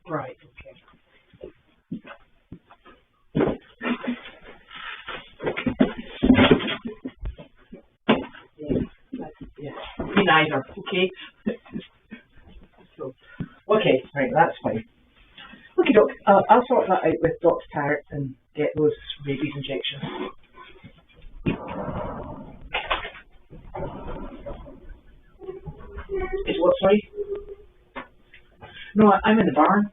Right, okay. Yeah, me neither, okay? So, okay, right, that's fine. Okay, Doc, I'll sort that out with Dr. Tarrant and get those rabies injections. Is what, sorry? No, I'm in the barn.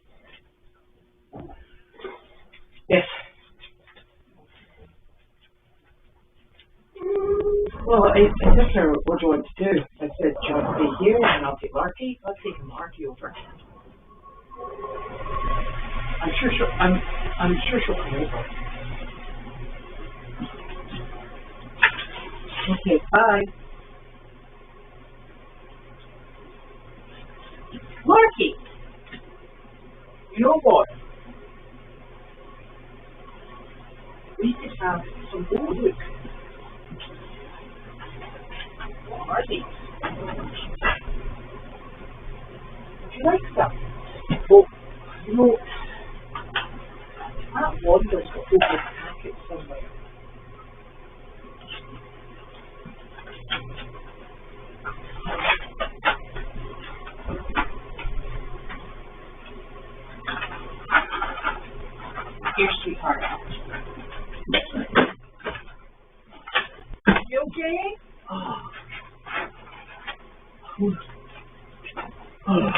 Yes. Well, I asked her, what do you want to do? I said, do you want to stay here and I'll take Larky? I'll take Larky over. I'm sure she'll come over. Okay, bye. Larky! You know what? We could have some gold. Look. What are these? Would you like some? Well, you know, that wander's got open packet somewhere. Here, sweetheart. You okay? Oh. Oh.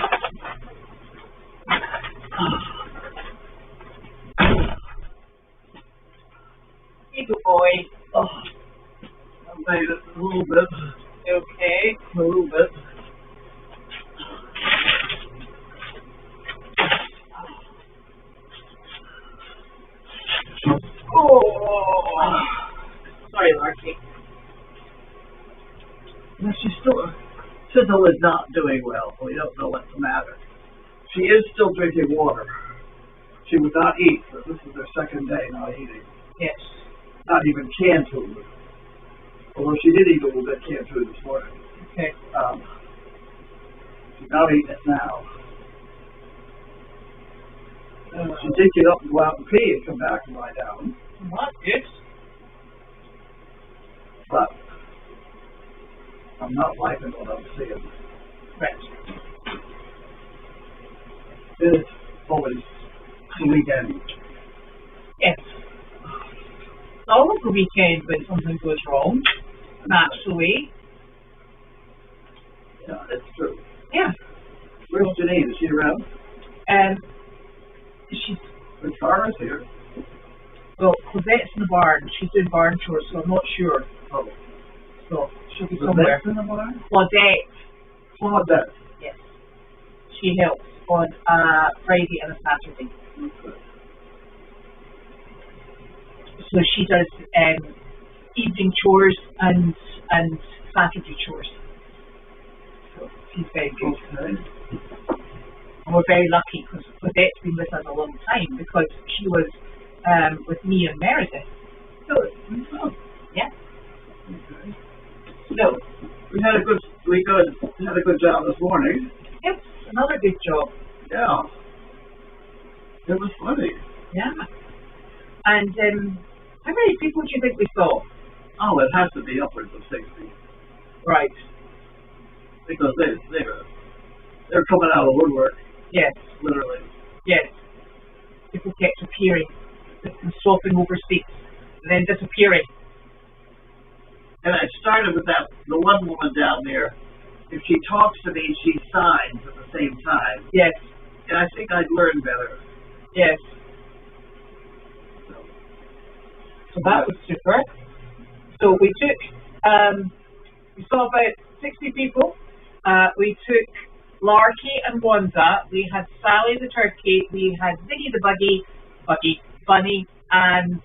Hey, good boy. Oh. I made it a little bit. Okay. A little bit. Oh. Sorry, Larky. Well, Sizzle is not doing well. We don't know what's the matter. She is still drinking water. She would not eat, but this is her second day not eating. Yes. Not even canned food. Although she did eat a little bit of canned food this morning. Okay. She's not eating it now. She did get up and go out and pee and come back and lie down. What? Yes. But I'm not liking what I'm seeing. Right. It's always the weekend. Yes. It's always the weekend when something goes wrong. Naturally. Yeah, it's true. Yeah. Where's Janine? Is she around? She's, The car is here. well, Cosette's in the barn. She's doing barn chores, so I'm not sure. Oh. So she'll be Is somewhere. that in the barn? Claudette. Claudette. Yes. She helps on a Friday and a Saturday. Okay. So she does evening chores and Saturday chores. So she's very good. Okay. And we're very lucky because Cosette's been with us a long time because she was with me and Meredith. Good. Oh. Yeah. Okay. So We had a good job this morning. yes, another good job. Yeah. It was funny. Yeah. And how many people do you think we saw? Oh, it has to be upwards of 60. Right. Because they're coming out of the woodwork, Yes. literally. Yes. People kept appearing and swapping over seats and then disappearing. And I started with the one woman down there. If she talks to me, she signs at the same time. Yes. And I think I'd learn better. Yes. So that was super. So we took, we saw about 60 people. We took Larky and Wanda. We had Sally the turkey. We had Ziggy the Bunny, and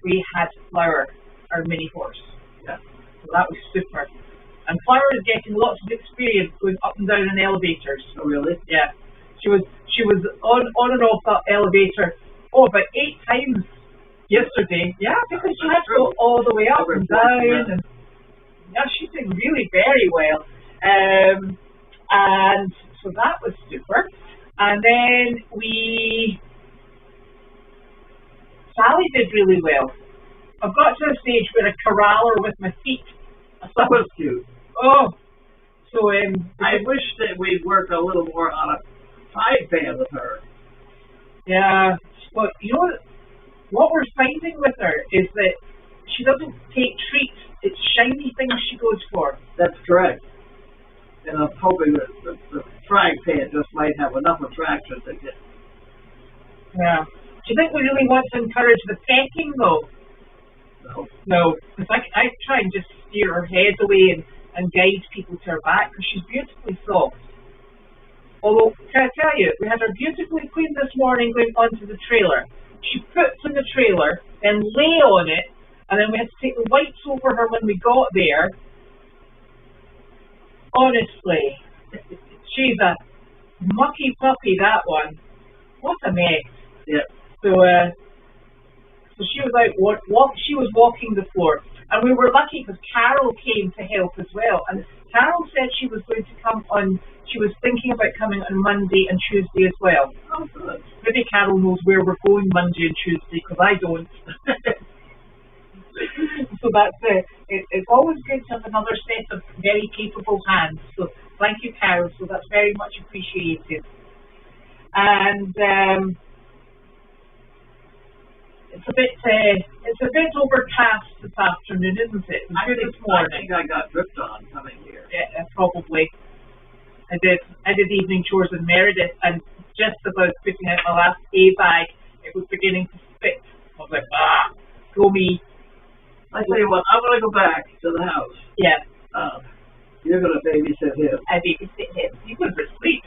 we had Flower, our mini horse. Yeah. So that was super. And Flower is getting lots of experience going up and down in elevators. Oh, really? Yeah. She was on and off that elevator, about 8 times yesterday. Yeah, because she had to go all the way up and down, and yeah, she's doing really very well. And so that was super. And then Sally did really well. I've got to a stage where I corral her with my feet. That was cute. Oh, so I wish that we'd work a little more on a side band with her. Yeah, but you know what we're finding with her is that she doesn't take treats. It's shiny things she goes for. That's correct. And I'm hoping that the frying pan just might have enough attraction to get. Yeah. Do you think we really want to encourage the pecking though? No, because I try and just steer her head away and guide people to her back because she's beautifully soft. Although, can I tell you, we had her beautifully clean this morning going onto the trailer. She puts in the trailer, then lay on it, and then we had to take the wipes over her when we got there. Honestly, she's a mucky puppy, that one. What a mess. Yeah. So she was out she was walking the floor, and we were lucky because Carol came to help as well. And Carol said she was going to come on. She was thinking about coming on Monday and Tuesday as well. Oh, good. Maybe Carol knows where we're going Monday and Tuesday because I don't. So that's it. It's always good to have another set of very capable hands. So thank you, Carol. So that's very much appreciated. And it's a bit overcast this afternoon, isn't it? It's good this morning. I think I got dripped on coming here. Yeah, probably. I did evening chores in Meredith, and just as I was putting out my last A bag, it was beginning to spit. I was like, go me. I tell you what, I'm going to go back to the house. Yeah. You're going to babysit him. I babysit him. He was asleep.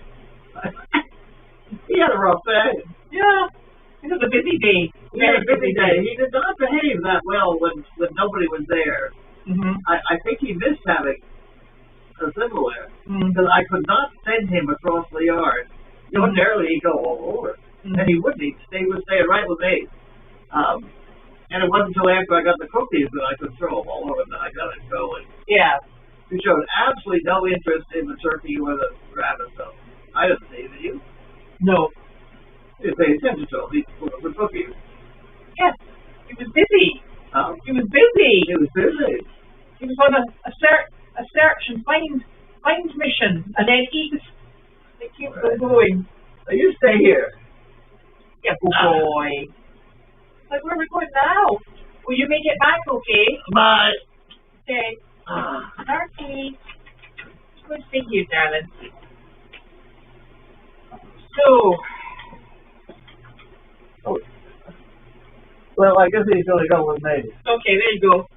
He had a rough day. Yeah. It was a busy day. He had a busy day. He did not behave that well when nobody was there. Mm-hmm. I think he missed having a similar, Mm-hmm. because I could not send him across the yard. Ordinarily, he'd go all over. Mm-hmm. And he wouldn't. He would stay right with me. And it wasn't until after I got the cookies that I could throw them all over that I got it going. Yeah. He showed absolutely no interest in the turkey or the rabbit, so I didn't see it. You? No. He didn't pay attention to him. He put the cookies. Yes. He was busy. He was busy. He was busy. He was on a search and find mission, and then they keep going. Now you stay here. Yeah, good boy. Like, where are we going now? Will you make it back okay? Bye. Okay. Larky. Just going to stay here, darling. So. Well, I guess he's going to go with me. Okay, there you go.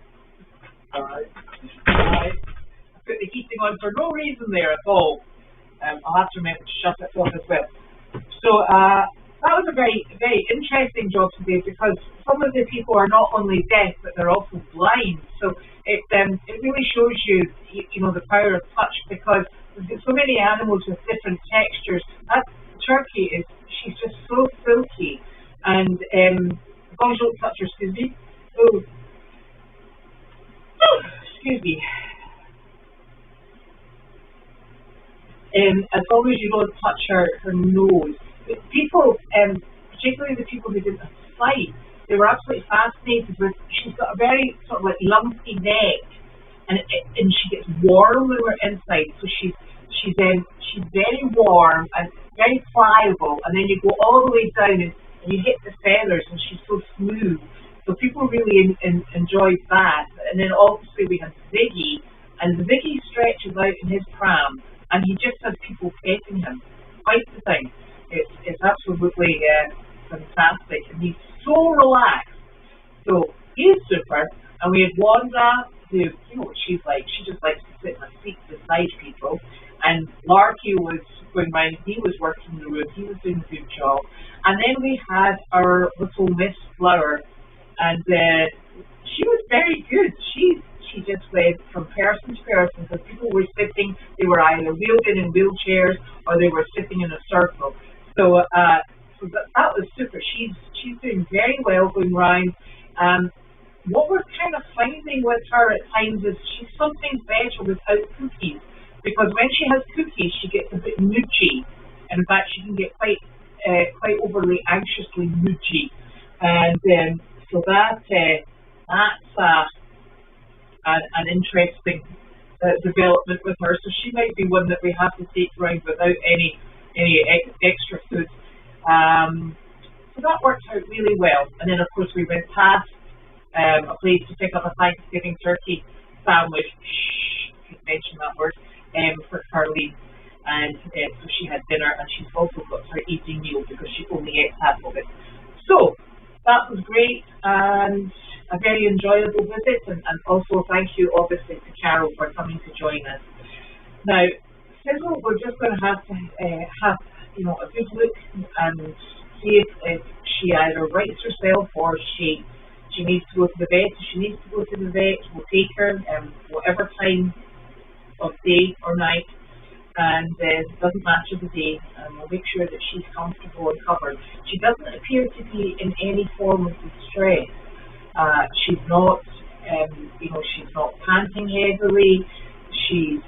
Alright. I put the heating on for no reason there at all. I'll have to remember to shut it off as well. So, that was a very, very interesting job today because some of the people are not only deaf, but they're also blind. So it really shows you, the power of touch because there's so many animals with different textures. That turkey she's just so silky. And as long as you don't touch her, excuse me. Oh, excuse me. As long as you don't touch her nose. People, particularly the people who didn't have sight, they were absolutely fascinated with. She's got a very sort of like lumpy neck, and she gets warm when we're inside. So she's very warm and very pliable, and then you go all the way down and you hit the feathers, and she's so smooth. So people really enjoyed that. And then obviously we had Ziggy, and Ziggy stretches out in his pram, and he just has people petting him quite the time. It's absolutely fantastic, and he's so relaxed. So he's super. And we had Wanda, who, you know what she's like. She just likes to sit in a seat beside people. And Larky was going round. He was working the room. He was doing a good job. And then we had our little Miss Flower, and she was very good. She just went from person to person because people were sitting. They were either wheeled in wheelchairs or they were sitting in a circle. So that was super. She's doing very well going round. What we're kind of finding with her at times is she's sometimes better without cookies, because when she has cookies, she gets a bit moody, and in fact, she can get quite overly anxiously moody, and so that's an interesting development with her. So she might be one that we have to take around without any extra food. So that worked out really well. And then of course we went past a place to pick up a Thanksgiving turkey sandwich. Shh, mention that word, for Carlene. And so she had dinner, and she's also got her evening meal because she only ate half of it. So that was great, and a very enjoyable visit, and also thank you obviously to Carol for coming to join us. Now, Sizzle, we're just going to have a good look and see if she either writes herself or she needs to go to the vet. If she needs to go to the vet, we'll take her whatever time of day or night, and it doesn't matter the day, and we'll make sure that she's comfortable and covered. She doesn't appear to be in any form of distress. She's not, she's not panting heavily. She's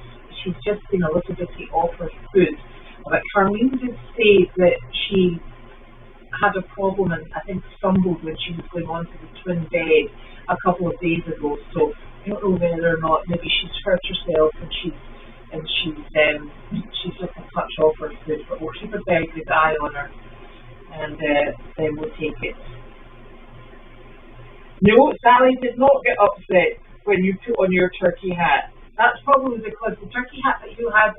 just been a little bit off her food. But Carlene did say that she had a problem and I think stumbled when she was going on to the twin bed a couple of days ago. So I don't know whether or not maybe she's hurt herself and she's just a touch off her food. But we'll keep a very good eye on her, and then we'll take it. No, Sally did not get upset when you put on your turkey hat. That's probably because the turkey hat that you had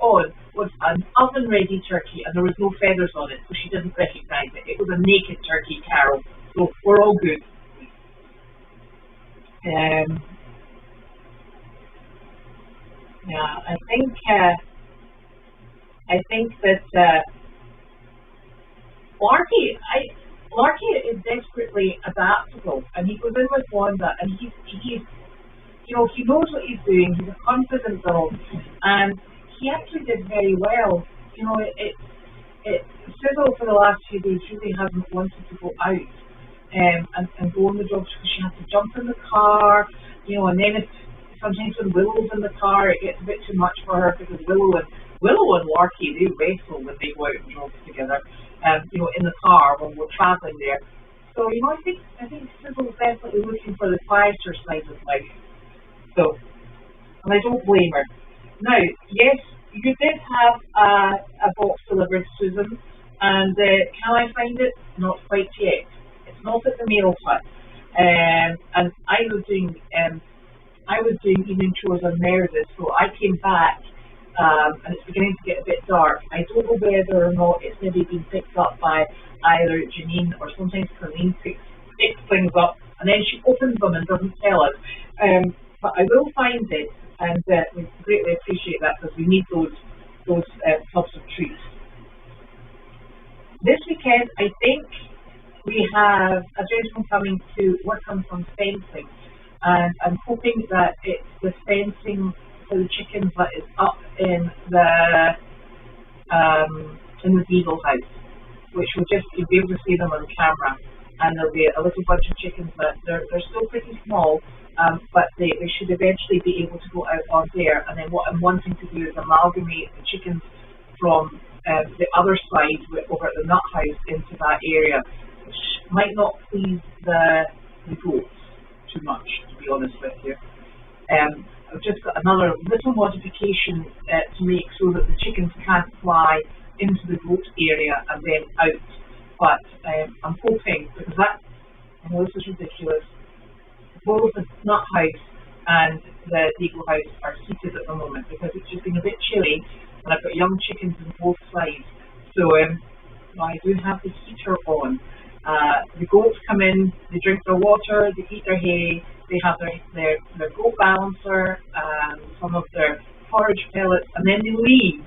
on was an oven-ready turkey and there was no feathers on it, so she didn't recognise it. It was a naked turkey, Carol. So we're all good. Yeah, I think that Larky is desperately adaptable, and he goes in with Wanda, and he's he knows what he's doing. He's a confident dog, and he actually did very well. Sizzle for the last few days really hasn't wanted to go out and go on the dogs because she has to jump in the car, and then sometimes when Willow's in the car, it gets a bit too much for her because Willow and Larky, they wrestle when they go out and jog together. In the car when we're traveling there. So, I think Sizzle's definitely looking for the quieter side of life. So, and I don't blame her. Now, yes, you did have a box delivered, Susan, and can I find it? Not quite yet. It's not at the mail hut. And I was doing evening chores on Meredith, so I came back. And it's beginning to get a bit dark. I don't know whether or not it's maybe been picked up by either Janine or sometimes Carlene picks things up and then she opens them and doesn't tell us. But I will find it, and we greatly appreciate that because we need those tubs of treats. This weekend, I think we have a gentleman coming to work on some fencing, and I'm hoping that it's the fencing for the chickens that is up in the Beagle house, which will just you'll be able to see them on camera, and there'll be a little bunch of chickens that they're still pretty small, but they should eventually be able to go out on there. And then what I'm wanting to do is amalgamate the chickens from the other side over at the nut house into that area, which might not please the goats too much, to be honest with you. I've just got another little modification to make so that the chickens can't fly into the goat area and then out. But I'm hoping, because I know this is ridiculous, both the nut house and the Beagle house are heated at the moment because it's just been a bit chilly and I've got young chickens on both sides. So I do have the heater on. The goats come in, they drink their water, they eat their hay, they have their goat balancer, some of their forage pellets, and then they leave.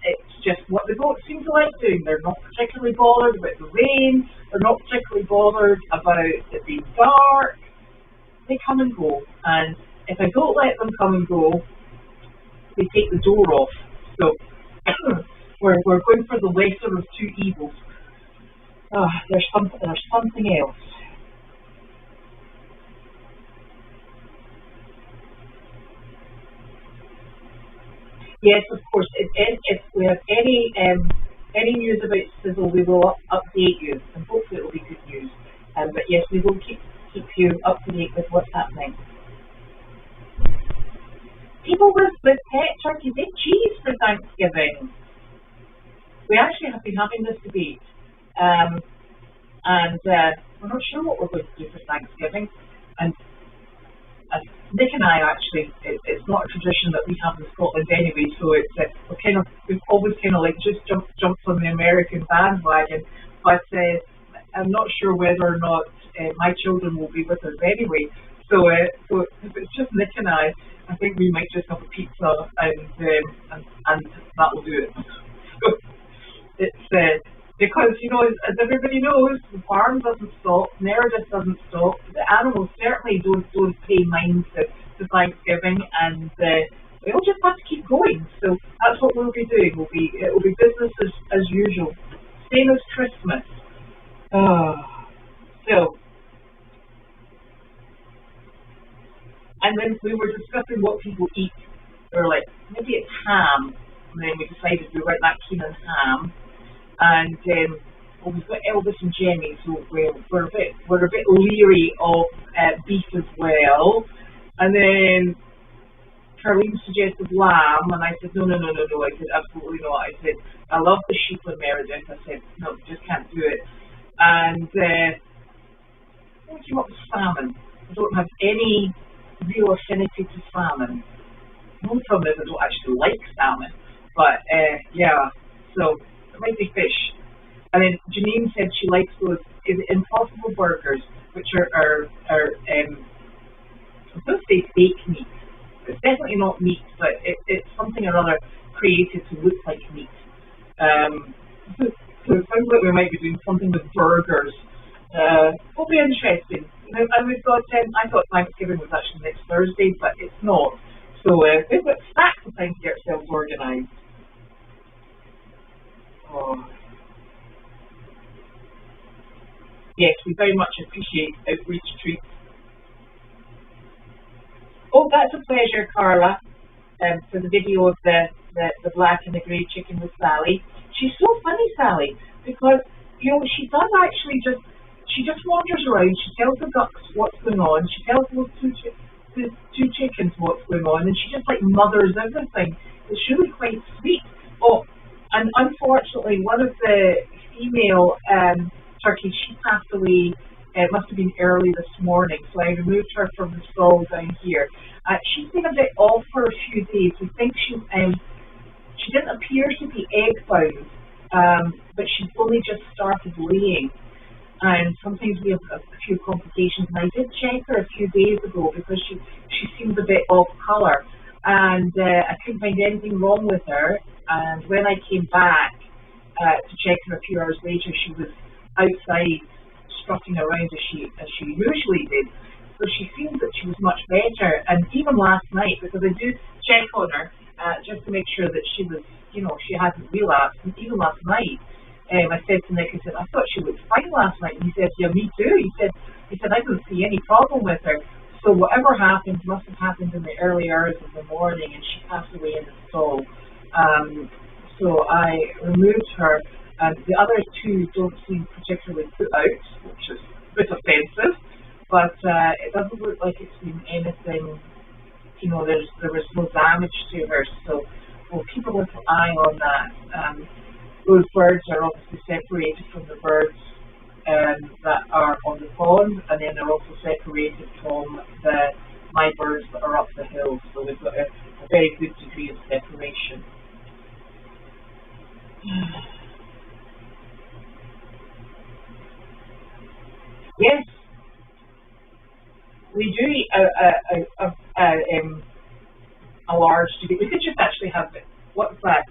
It's just what the goats seem to like doing. They're not particularly bothered about the rain, they're not particularly bothered about it being dark. They come and go, and if I don't let them come and go, they take the door off. So we're going for the lesser of two evils. There's something else. Yes, of course. If we have any news about Sizzle, we will update you, and hopefully it will be good news. But yes, we will keep you up to date with what's happening. People with pet turkeys eat cheese for Thanksgiving. We actually have been having this debate, and we're not sure what we're going to do for Thanksgiving. And Nick and I actually, it's not a tradition that we have in Scotland anyway, so it's we've always kind of like just jumped on the American bandwagon. But I'm not sure whether or not my children will be with us anyway. So if it's just Nick and I think we might just have a pizza and that will do it. So it's because, you know, as everybody knows, the farm doesn't stop, Meredith doesn't stop, the animals certainly don't pay mind to Thanksgiving, and we'll just have to keep going. So that's what we'll be doing. It will be business as usual, same as Christmas. So, and then we were discussing what people eat. We were like, maybe it's ham, and then we decided we weren't that keen on ham. And well, we've got Elvis and Jenny, so we're a bit leery of beef as well. And then Carlene suggested lamb, and I said no. I said absolutely not. I said I love the sheep and Meredith. I said no, just can't do it. And we came up with salmon. I don't have any real affinity to salmon. The only problem is I don't actually like salmon, but yeah, so. Might be fish. And then Janine said she likes those Impossible burgers, which are I'm supposed to say fake meat. It's definitely not meat, but it's something or other created to look like meat. So it sounds like we might be doing something with burgers. Will be interesting. And we've got I thought Thanksgiving was actually next Thursday, but it's not. So we've got stacks of time to get ourselves organised. Oh. Yes, we very much appreciate outreach treats. Oh, that's a pleasure, Carla, for the video of the black and the grey chicken with Sally. She's so funny, Sally, because, you know, she does actually she just wanders around, she tells the ducks what's going on, she tells those two chickens what's going on, and she just like mothers everything. It's really quite sweet. Oh, and unfortunately, one of the female turkeys, she passed away. It must have been early this morning, so I removed her from the stall down here. She's been a bit off for a few days. We think she didn't appear to be egg bound, but she's only just started laying. And sometimes we have a few complications. And I did check her a few days ago because she seemed a bit off colour, and I couldn't find anything wrong with her. And when I came back to check her a few hours later, she was outside strutting around as she usually did. So she seemed that she was much better. And even last night, because I do check on her just to make sure that she was, you know, she hadn't relapsed. And even last night, I said to Nick, I said, I thought she looked fine last night. And he said, yeah, me too. He said, I didn't see any problem with her. So whatever happened must have happened in the early hours of the morning, and she passed away in the stall. So I removed her. The other two don't seem particularly put out, which is a bit offensive, but it doesn't look like it's been anything, you know, there was no damage to her, so we'll keep a little eye on that. Those birds are obviously separated from the birds that are on the pond, and then they're also separated from my birds that are up the hill, so we've got a very good degree of separation. Yes, we do eat a large degree. We could just actually have, what's that,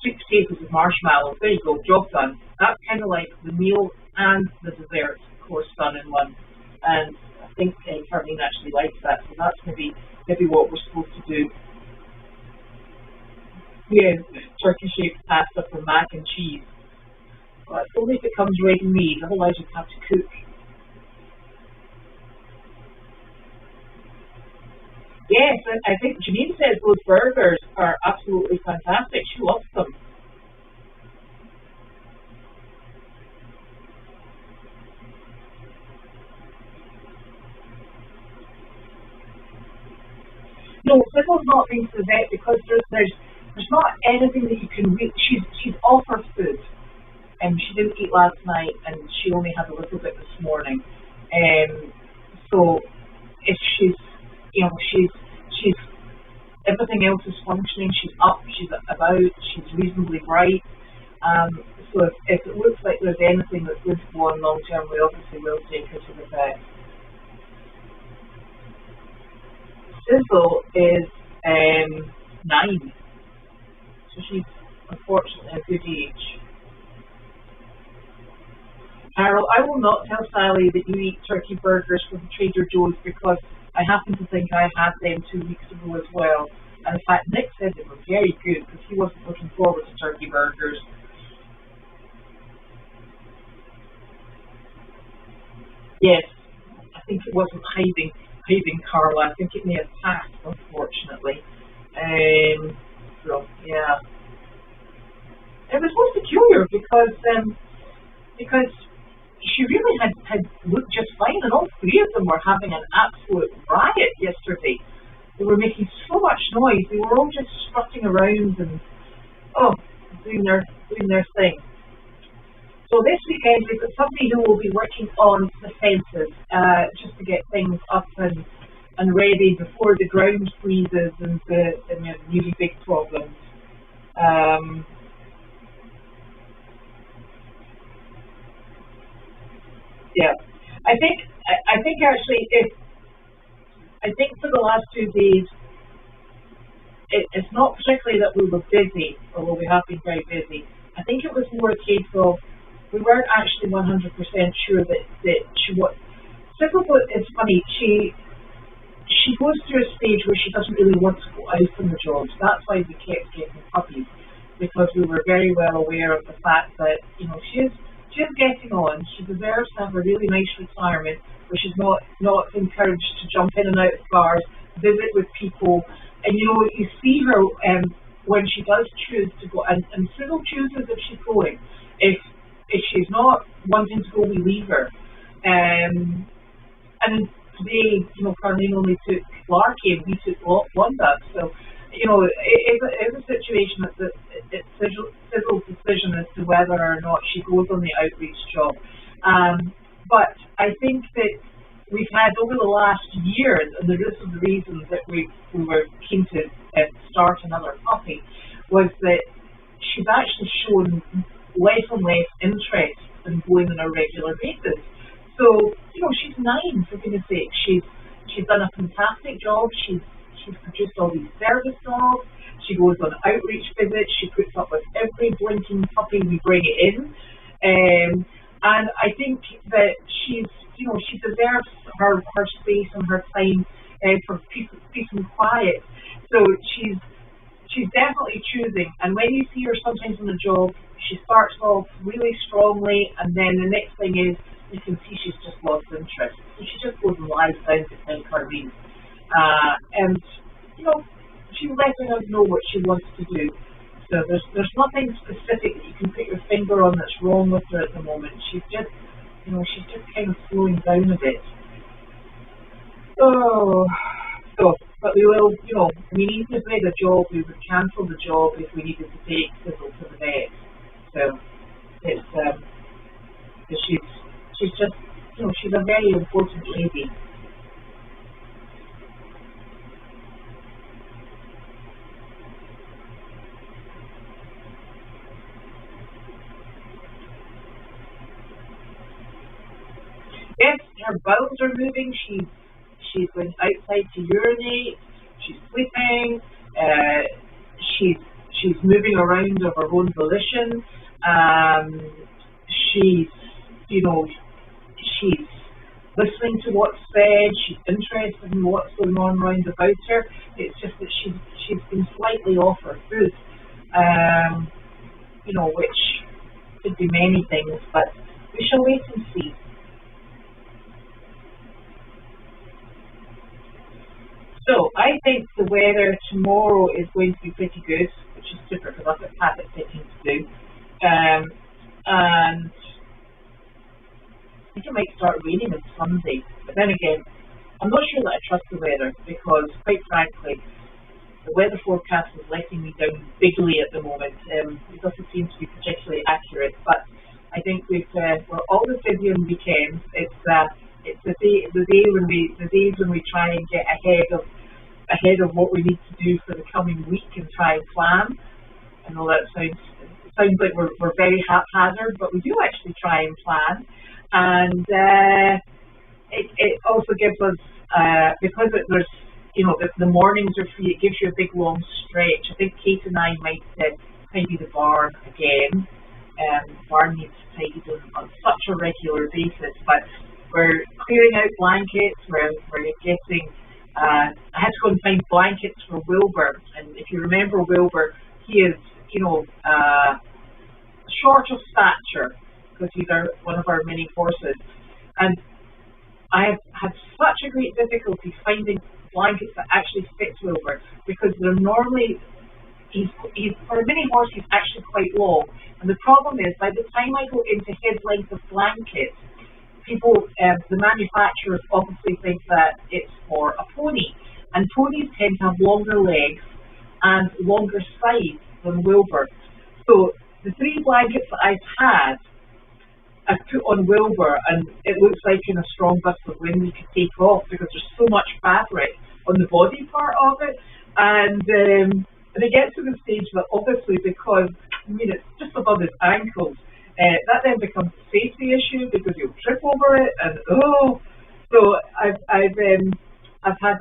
sweet potatoes with marshmallows. There you go, job done. That's kind of like the meal and the dessert course done in one. And I think Carlene actually likes that, so that's maybe what we're supposed to do. Yeah, turkey-shaped pasta for mac and cheese. Well, it's only if it comes ready-made, otherwise you'd have to cook. Yes, I think Janine says those burgers are absolutely fantastic. She loves them. No, Sybil's not been to the vet because there's not anything that you can read. She's off her food, and she didn't eat last night, and she only had a little bit this morning. So if she's, you know, she's everything else is functioning. She's up, she's about, she's reasonably bright. So if it looks like there's anything that's going to go on long term, we obviously will take her to the vet. Sizzle is 9, so she's unfortunately a good age. Carol, I will not tell Sally that you eat turkey burgers from Trader Joe's because I happen to think I had them 2 weeks ago as well. And in fact, Nick said they were very good because he wasn't looking forward to turkey burgers. Yes, I think it wasn't hiding Carla. I think it may have passed, unfortunately. So yeah, it was most peculiar because she really had looked just fine, and all three of them were having an absolute riot yesterday. They were making so much noise. They were all just strutting around and doing their thing. So this weekend we've got somebody who will be working on the fences just to get things up and ready before the ground freezes and the really big problems. Yeah, I think actually I think for the last 2 days it's not particularly that we were busy, although we have been very busy. I think it was more a case of we weren't actually 100% sure that she was. It's funny. She goes through a stage where she doesn't really want to go out on the jobs. That's why we kept getting puppies, because we were very well aware of the fact that she's getting on. She deserves to have a really nice retirement where she's not encouraged to jump in and out of cars, visit with people, and you see her when she does choose to go, and Cyril chooses if she's going. If she's not wanting to go, we leave her. And today, Carlene only took Larky and we took Wanda. So, it's a situation that it's Cyril's decision as to whether or not she goes on the outreach job. But I think that we've had over the last year, and this is the reason that we were keen to start another puppy, was that she's actually shown less and less interest in going on a regular basis. So, she's 9, for goodness sake. She's done a fantastic job. She's produced all these service dogs. She goes on outreach visits. She puts up with every blinking puppy we bring in. And I think that she deserves her space and her time for peace and quiet. So she's definitely choosing. And when you see her sometimes on the job, she starts off really strongly, and then the next thing is you can see she's just lost interest. So she just goes and lies down beside Carlene. And she's letting us know what she wants to do. So there's nothing specific that you can put your finger on that's wrong with her at the moment. She's just kind of slowing down a bit. But we will, even if we had a job, we would cancel the job if we needed to take Sizzle to the vet. So it's she's just, she's a very important lady. Yes, her bowels are moving. She's going outside to urinate. She's sleeping. She's moving around of her own volition. She's listening to what's said. She's interested in what's going on around about her. It's just that she's been slightly off her food, which could be many things, but we shall wait and see. So I think the weather tomorrow is going to be pretty good, which is super because that's what Pat is taking to do. And I think it might start raining on Sunday. But then again, I'm not sure that I trust the weather because, quite frankly, the weather forecast is letting me down bigly at the moment. It doesn't seem to be particularly accurate, but I think we're always busy on weekends. It's the days when we try and get ahead of what we need to do for the coming week and try and plan. I know that sounds like we're very haphazard, but we do actually try and plan. And it also gives us because there's the mornings are free. It gives you a big long stretch. I think Kate and I might tidy the barn again. Barn needs tidied on such a regular basis, but we're clearing out blankets. We're getting. I had to go and find blankets for Wilbur, and if you remember Wilbur, he is short of stature because he's one of our mini horses, and I have had such a great difficulty finding blankets that actually fit Wilbur because they're normally he's for a mini horse he's actually quite long, and the problem is by the time I go into his length of blanket, people the manufacturers obviously think that it's for a pony, and ponies tend to have longer legs and longer sides than Wilbur. So the 3 blankets that I've had I put on Wilbur, and it looks like in a strong gust of wind we could take off because there's so much fabric on the body part of it, and it gets to the stage that obviously because it's just above his ankles, that then becomes a safety issue because you'll trip over it, and so I've had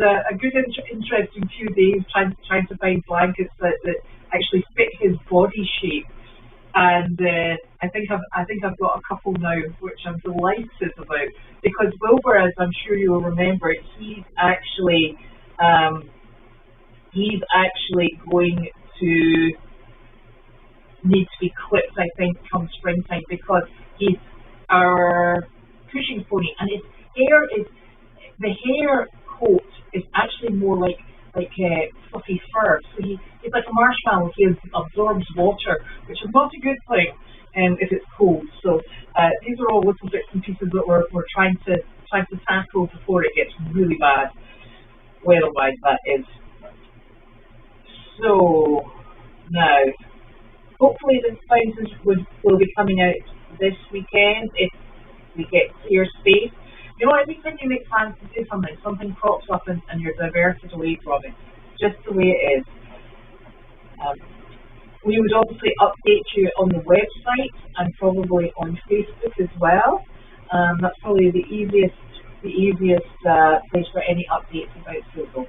a good interesting few days trying to find blankets that actually fit his body shape. And I think I've got a couple now, which I'm delighted about because Wilbur, as I'm sure you'll remember, he's actually going to need to be clipped, I think, come springtime because he's our Cushing pony, and the hair coat is actually more like fluffy fur. So he's like a marshmallow. He absorbs water, which is not a good thing if it's cold. So these are all little bits and pieces that we're trying to tackle before it gets really bad weather-wise. That is. So now, hopefully the spouses will be coming out this weekend if we get clear space. Every time you make plans to do something crops up and you're diverted away from it, just the way it is. We would obviously update you on the website and probably on Facebook as well. That's probably the easiest place for any updates about Google.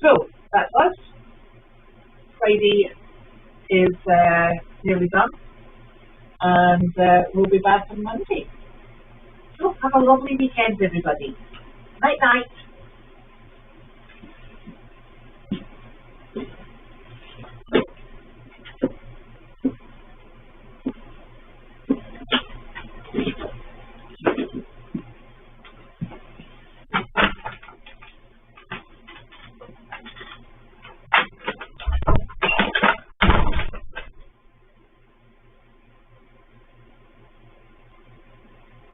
So that's us. Friday is nearly done, and we'll be back on Monday. So have a lovely weekend, everybody. Night night.